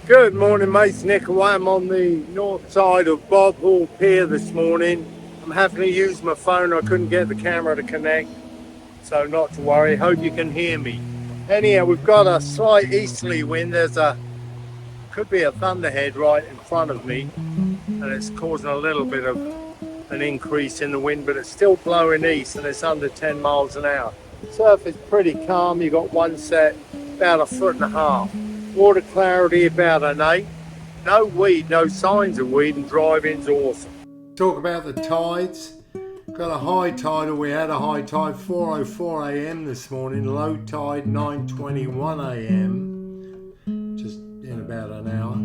Good morning, mates. Nickaway. I'm on the north side of Bob Hall Pier this morning. I'm having to use my phone. I couldn't get the camera to connect, so not to worry. Hope you can hear me. Anyhow, we've got a slight easterly wind. Could be a thunderhead right in front of me, and it's causing a little bit of an increase in the wind, but it's still blowing east, and it's under 10 miles an hour. Surf is pretty calm. You've got one set about 1.5 feet. Water clarity about an 8. No weed, no signs of weed, and driving's awesome. Talk about the tides. Got a high tide, or we had a high tide 4:04 a.m. this morning. Low tide 9:21 a.m. Just in about an hour.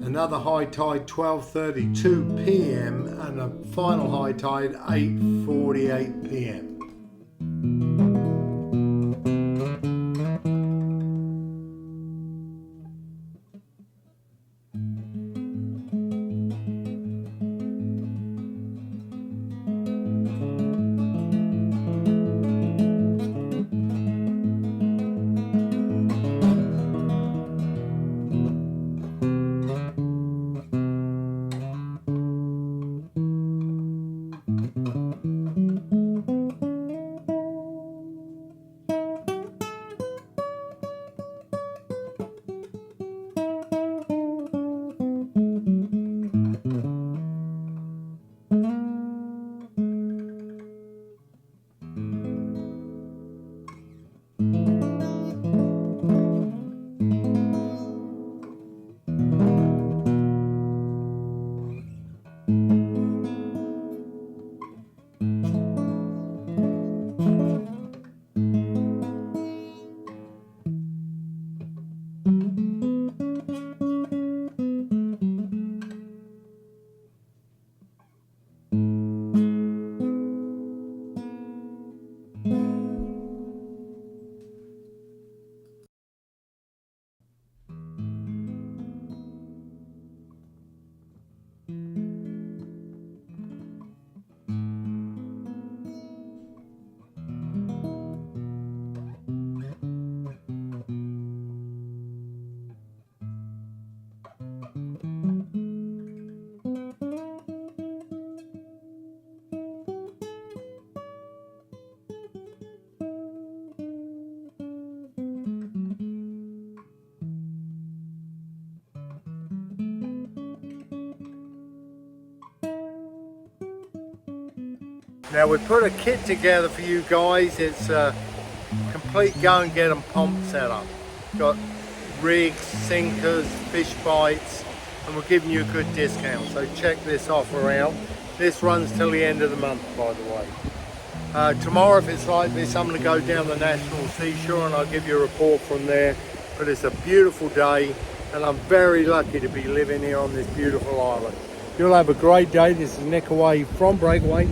Another high tide 12:32 p.m. and a final high tide 8:48 p.m. Now we put a kit together for you guys. It's a complete go and get them POMP set up. Got rigs, sinkers, fish bites, and we're giving you a good discount. So check this offer out. This runs till the end of the month, by the way. Tomorrow, if it's like this, I'm going to go down the National Seashore and I'll give you a report from there. But it's a beautiful day and I'm very lucky to be living here on this beautiful island. You'll have a great day. This is Nickaway from Breakaway.